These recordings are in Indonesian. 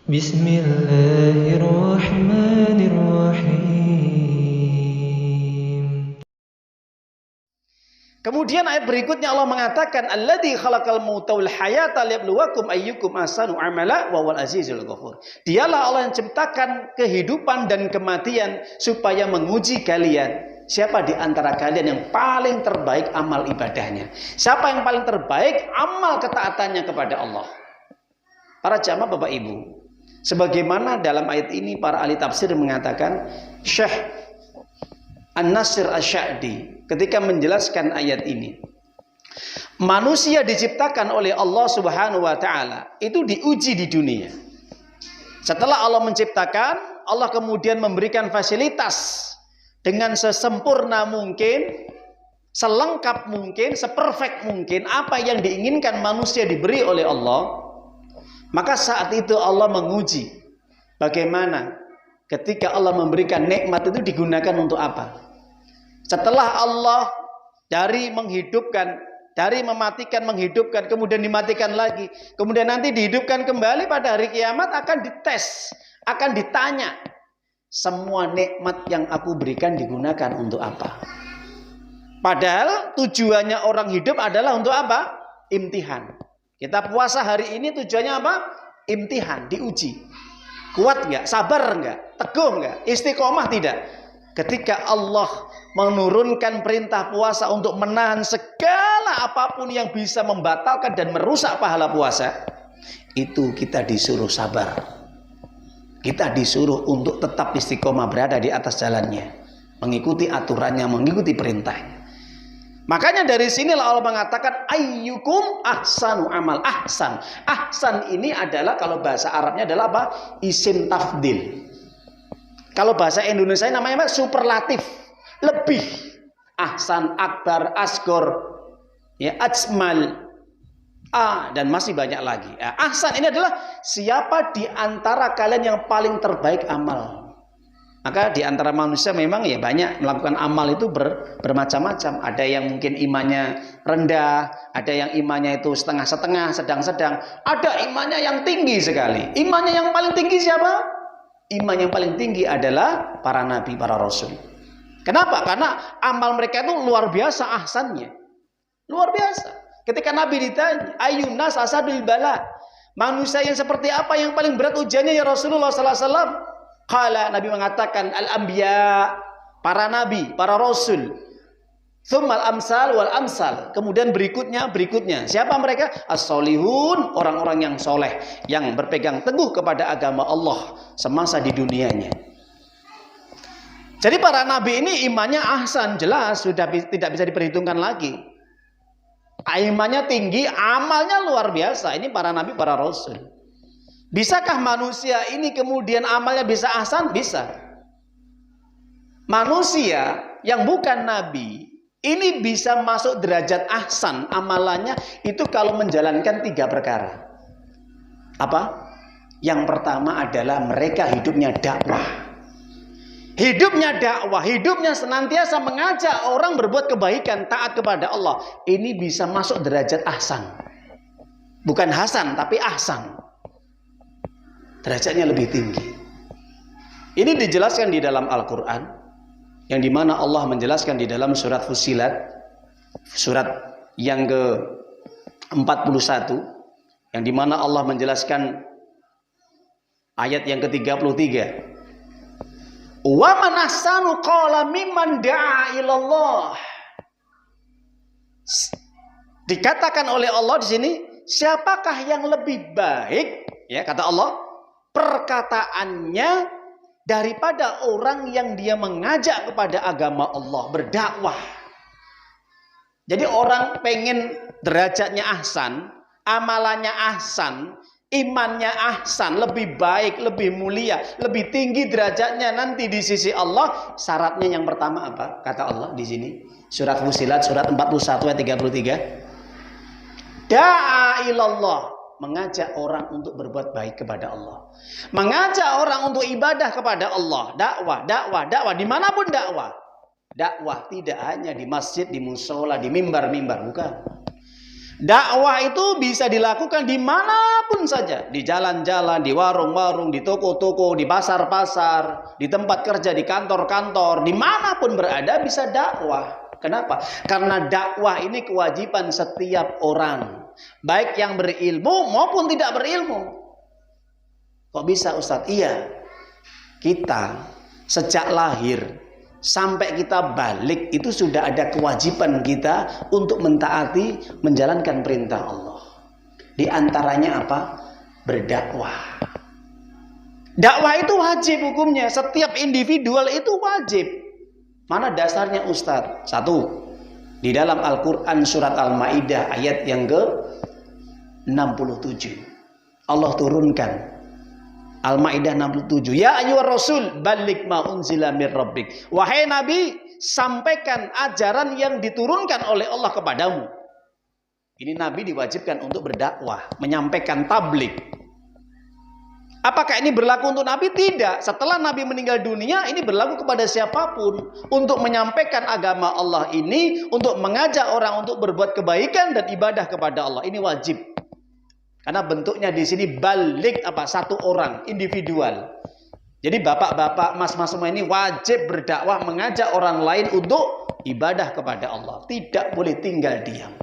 Bismillahirrahmanirrahim. Kemudian ayat berikutnya Allah mengatakan alladzi khalaqal mauta wal hayata liyabluwakum ayyukum ahsanu amala wa huwal azizul ghafur. Dialah Allah yang ciptakan kehidupan dan kematian supaya menguji kalian. Siapa di antara kalian yang paling terbaik amal ibadahnya? Siapa yang paling terbaik amal ketaatannya kepada Allah? Para jamaah Bapak Ibu, sebagaimana dalam ayat ini para ahli tafsir mengatakan, Syekh An-Nasir Asy-Sya'di ketika menjelaskan ayat ini, manusia diciptakan oleh Allah Subhanahu wa taala itu diuji di dunia. Setelah Allah menciptakan, Allah kemudian memberikan fasilitas dengan sesempurna mungkin, selengkap mungkin, seperfect mungkin apa yang diinginkan manusia diberi oleh Allah. Maka saat itu Allah menguji bagaimana ketika Allah memberikan nikmat itu digunakan untuk apa. Setelah Allah dari menghidupkan, dari mematikan, menghidupkan, kemudian dimatikan lagi, kemudian nanti dihidupkan kembali pada hari kiamat, akan dites, akan ditanya, semua nikmat yang aku berikan digunakan untuk apa? Padahal tujuannya orang hidup adalah untuk apa? Imtihan. Kita puasa hari ini tujuannya apa? Imtihan, diuji. Kuat nggak? Sabar nggak? Teguh nggak? Istiqomah tidak? Ketika Allah menurunkan perintah puasa untuk menahan segala apapun yang bisa membatalkan dan merusak pahala puasa, itu kita disuruh sabar. Kita disuruh untuk tetap istiqomah berada di atas jalannya, mengikuti aturannya, mengikuti perintahnya. Makanya dari sinilah Allah mengatakan ayyukum ahsanu amal. Ahsan. Ahsan ini adalah kalau bahasa Arabnya adalah apa? Isim tafdil. Kalau bahasa Indonesia namanya superlatif. Lebih. Ahsan, akbar, asgor, ya, ajmal, dan masih banyak lagi. Ahsan ini adalah siapa di antara kalian yang paling terbaik amal. Maka di antara manusia memang ya banyak melakukan amal itu bermacam-macam. Ada yang mungkin imannya rendah, ada yang imannya itu setengah-setengah, sedang-sedang. Ada imannya yang tinggi sekali. Imannya yang paling tinggi siapa? Iman yang paling tinggi adalah para nabi, para rasul. Kenapa? Karena amal mereka itu luar biasa ahsannya. Luar biasa. Ketika Nabi ditanya, ayyunas asadul bala. Manusia yang seperti apa yang paling berat ujiannya ya Rasulullah sallallahu alaihi wasallam? Qala, Nabi mengatakan al-anbiya, para nabi, para rasul. Tsummal amsal wal amsal. Kemudian berikutnya. Siapa mereka? As-solihun, orang-orang yang soleh, yang berpegang teguh kepada agama Allah semasa di dunianya. Jadi para nabi ini imannya ahsan, jelas sudah tidak bisa diperhitungkan lagi. Imannya tinggi, amalnya luar biasa. Ini para nabi, para rasul. Bisakah manusia ini kemudian amalnya bisa ahsan? Bisa. Manusia yang bukan nabi ini bisa masuk derajat ahsan amalannya itu kalau menjalankan 3 perkara. Apa? Yang pertama adalah mereka hidupnya dakwah. Hidupnya dakwah, hidupnya senantiasa mengajak orang berbuat kebaikan, taat kepada Allah. Ini bisa masuk derajat ahsan. Bukan hasan, tapi ahsan. Derajatnya lebih tinggi. Ini dijelaskan di dalam Al-Quran, yang dimana Allah menjelaskan di dalam surat Fussilat, surat yang ke-41, yang dimana Allah menjelaskan ayat yang ke-33. Wa man ahsanu qawlan mimman da'a ilallah. Dikatakan oleh Allah di sini, siapakah yang lebih baik, ya kata Allah, perkataannya daripada orang yang dia mengajak kepada agama Allah, berdakwah. Jadi orang pengen derajatnya ahsan, amalannya ahsan, imannya ahsan, lebih baik, lebih mulia, lebih tinggi derajatnya nanti di sisi Allah. Syaratnya yang pertama apa? Kata Allah di sini, surat Fussilat surat 41 ayat 33. Da'a ilallah, mengajak orang untuk berbuat baik kepada Allah, mengajak orang untuk ibadah kepada Allah. Dakwah dimanapun dakwah tidak hanya di masjid, di musola, di mimbar, bukan. Dakwah itu bisa dilakukan dimanapun saja. Di jalan-jalan, di warung-warung, di toko-toko, di pasar-pasar, di tempat kerja, di kantor-kantor. Dimanapun berada bisa dakwah. Kenapa? Karena dakwah ini kewajiban setiap orang. Baik yang berilmu maupun tidak berilmu. Kok bisa Ustadz? Iya. Kita sejak lahir sampai kita balik itu sudah ada kewajiban kita untuk mentaati, menjalankan perintah Allah. Di antaranya apa? Berdakwah. Dakwah itu wajib hukumnya. Setiap individual itu wajib. Mana dasarnya Ustadz? Satu, di dalam Al-Quran surat Al-Ma'idah ayat yang ke-67. Allah turunkan Al-Ma'idah 67. Ya ayyuhar rasul balligh ma unzila mir rabbik. Wahai Nabi, sampaikan ajaran yang diturunkan oleh Allah kepadamu. Ini Nabi diwajibkan untuk berdakwah, menyampaikan tabligh. Apakah ini berlaku untuk Nabi? Tidak. Setelah Nabi meninggal dunia, ini berlaku kepada siapapun. Untuk menyampaikan agama Allah ini, untuk mengajak orang untuk berbuat kebaikan dan ibadah kepada Allah. Ini wajib. Karena bentuknya di sini balik satu orang, individual. Jadi bapak-bapak, mas-mas semua ini wajib berdakwah, mengajak orang lain untuk ibadah kepada Allah. Tidak boleh tinggal diam.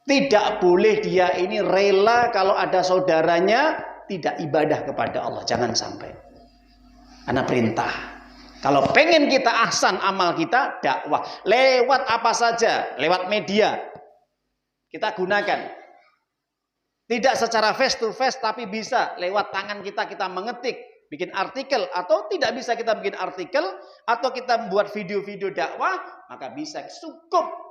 Tidak boleh dia ini rela kalau ada saudaranya tidak ibadah kepada Allah. Jangan sampai. Karena perintah. Kalau pengen kita ahsan amal kita, dakwah. Lewat apa saja. Lewat media. Kita gunakan. Tidak secara face to face, tapi bisa lewat tangan kita mengetik. Bikin artikel. Atau tidak bisa kita bikin artikel. Atau kita membuat video-video dakwah. Maka bisa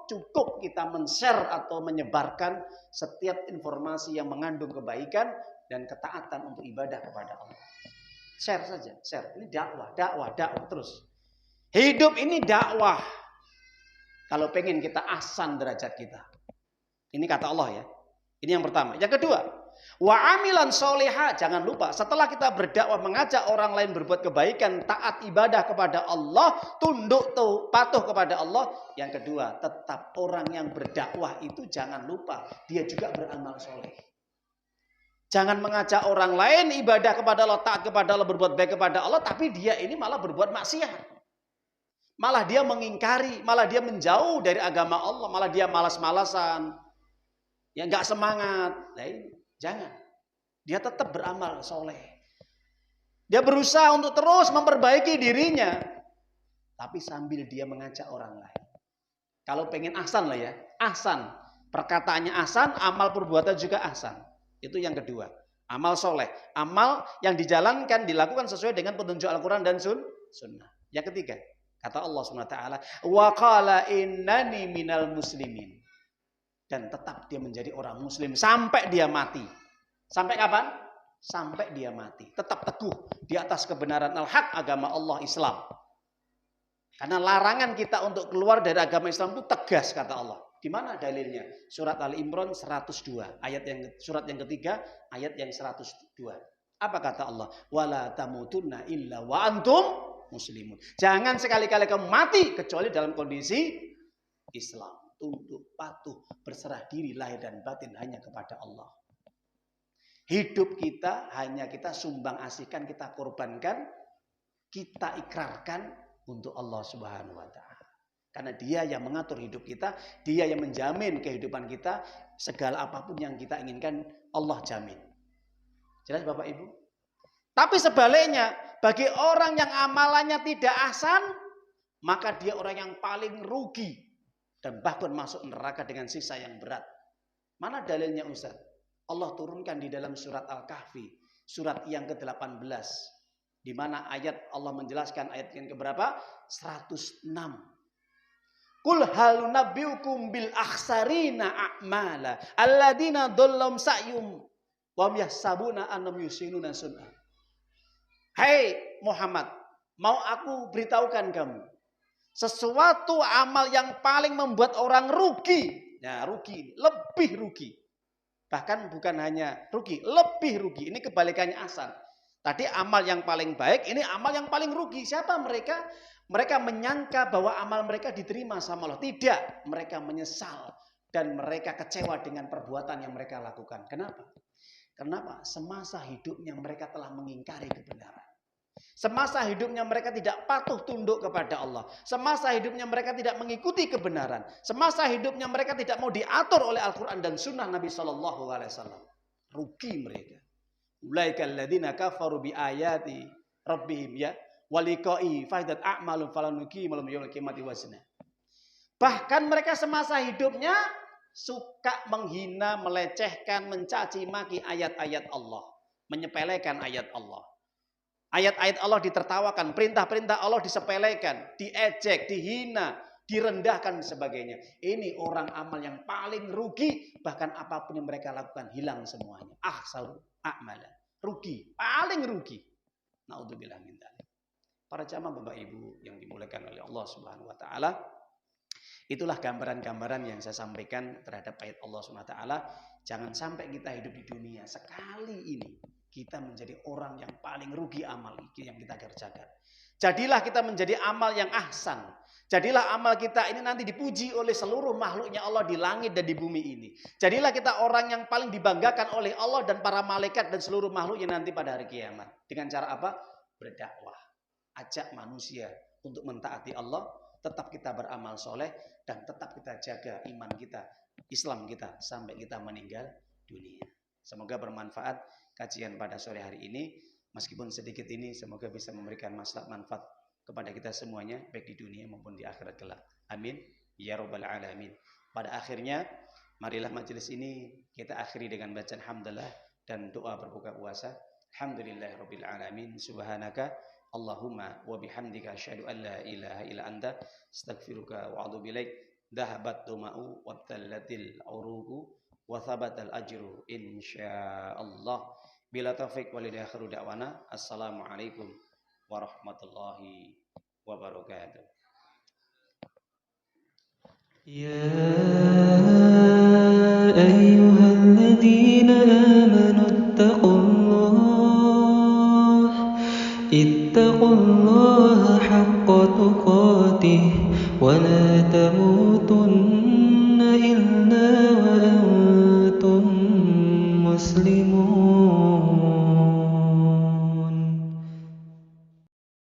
cukup kita men-share atau menyebarkan setiap informasi yang mengandung kebaikan dan ketaatan untuk ibadah kepada Allah. Share saja, share. Ini dakwah terus. Hidup ini dakwah. Kalau pengen kita ahsan derajat kita. Ini kata Allah ya. Ini yang pertama. Yang kedua, wa amilan solehah. Jangan lupa, setelah kita berdakwah, mengajak orang lain berbuat kebaikan, taat ibadah kepada Allah, tunduk patuh kepada Allah. Yang kedua, tetap orang yang berdakwah itu jangan lupa, dia juga beramal soleh. Jangan mengajak orang lain ibadah kepada Allah, taat kepada Allah, berbuat baik kepada Allah, tapi dia ini malah berbuat maksiat. Malah dia mengingkari, malah dia menjauh dari agama Allah, malah dia malas-malasan. Ya nggak semangat. Nah, ini jangan. Dia tetap beramal soleh. Dia berusaha untuk terus memperbaiki dirinya. Tapi sambil dia mengajak orang lain. Kalau pengen ahsan lah ya. Ahsan. Perkataannya ahsan, amal perbuatan juga ahsan. Itu yang kedua. Amal soleh. Amal yang dijalankan, dilakukan sesuai dengan petunjuk Al-Quran dan Sunnah. Yang ketiga. Kata Allah SWT. Wa qala innani minal muslimin. Dan tetap dia menjadi orang muslim. Sampai dia mati. Sampai kapan? Sampai dia mati. Tetap teguh di atas kebenaran al-haq agama Allah Islam. Karena larangan kita untuk keluar dari agama Islam itu tegas kata Allah. Di mana dalilnya? Surat Ali Imran 102. Surat yang ketiga, ayat yang 102. Apa kata Allah? Wala tamutunna illa wa antum muslimun. Jangan sekali-kali kamu mati kecuali dalam kondisi Islam. Tunduk, patuh, berserah diri lahir dan batin hanya kepada Allah. Hidup kita hanya kita sumbang asihkan, kita korbankan, kita ikrarkan untuk Allah Subhanahu wa taala. Karena dia yang mengatur hidup kita, dia yang menjamin kehidupan kita, segala apapun yang kita inginkan Allah jamin. Jelas Bapak Ibu? Tapi sebaliknya, bagi orang yang amalannya tidak ahsan, maka dia orang yang paling rugi dan bahkan masuk neraka dengan siksa yang berat. Mana dalilnya Ustaz? Allah turunkan di dalam surat Al-Kahfi, surat yang ke-18, di mana ayat Allah menjelaskan ayat yang keberapa? 106. Qul hal nabiyukum bil akhsarina a'mala alladziina dhallam sa'yum wa yahsabuna annahum yusinuna sun'a. Hai Muhammad, mau aku beritahukan kamu sesuatu amal yang paling membuat orang rugi. Ya, rugi, lebih rugi. Bahkan bukan hanya rugi, lebih rugi. Ini kebalikannya ahsan. Tadi amal yang paling baik, ini amal yang paling rugi. Siapa mereka? Mereka menyangka bahwa amal mereka diterima sama Allah. Tidak, mereka menyesal dan mereka kecewa dengan perbuatan yang mereka lakukan. Kenapa? Kenapa? Semasa hidupnya mereka telah mengingkari kebenaran. Semasa hidupnya mereka tidak patuh tunduk kepada Allah. Semasa hidupnya mereka tidak mengikuti kebenaran. Semasa hidupnya mereka tidak mau diatur oleh Al-Quran dan Sunnah Nabi Sallallahu Alaihi Wasallam. Rugi mereka. Ulaikal ladzina kafaru bi ayati rabbihim ya waliqai faidat a'malum falanuki malam yaumil qiyamati wazna. Bahkan mereka semasa hidupnya suka menghina, melecehkan, mencaci maki ayat-ayat Allah, menyepelekan ayat Allah. Ayat-ayat Allah ditertawakan, perintah-perintah Allah disepelekan, diejek, dihina, direndahkan sebagainya. Ini orang amal yang paling rugi, bahkan apapun yang mereka lakukan hilang semuanya. Ahsaru a'mala. Rugi, paling rugi. Naudzubillah min dzalik. Para jamaah Bapak Ibu yang dimuliakan oleh Allah Subhanahu wa taala, itulah gambaran-gambaran yang saya sampaikan terhadap ayat Allah Subhanahu wa taala. Jangan sampai kita hidup di dunia sekali ini kita menjadi orang yang paling rugi amal yang kita kerjakan. Jadilah kita menjadi amal yang ahsan. Jadilah amal kita ini nanti dipuji oleh seluruh makhluknya Allah di langit dan di bumi ini. Jadilah kita orang yang paling dibanggakan oleh Allah dan para malaikat dan seluruh makhluknya nanti pada hari kiamat. Dengan cara apa? Berdakwah. Ajak manusia untuk mentaati Allah. Tetap kita beramal soleh dan tetap kita jaga iman kita, Islam kita sampai kita meninggal dunia. Semoga bermanfaat kajian pada sore hari ini. Meskipun sedikit ini semoga bisa memberikan manfaat kepada kita semuanya baik di dunia maupun di akhirat kelak. Amin ya rabbal alamin. Pada akhirnya marilah majelis ini kita akhiri dengan bacaan hamdalah dan doa berbuka puasa. Alhamdulillahirabbil alamin. Subhanaka Allahumma wa bihamdika asyhadu an la ilaha illa anta astaghfiruka wa atubu ilaik. Dhahabat duma'u wa tallatil uruqu wa thabatal ajru insyaallah. Bila taufik walhidayah akhiru da'wana. Assalamualaikum warahmatullahi wabarakatuh. Ya ayyuhalladzina amanu ittaqullaha haqqa tuqatih wa la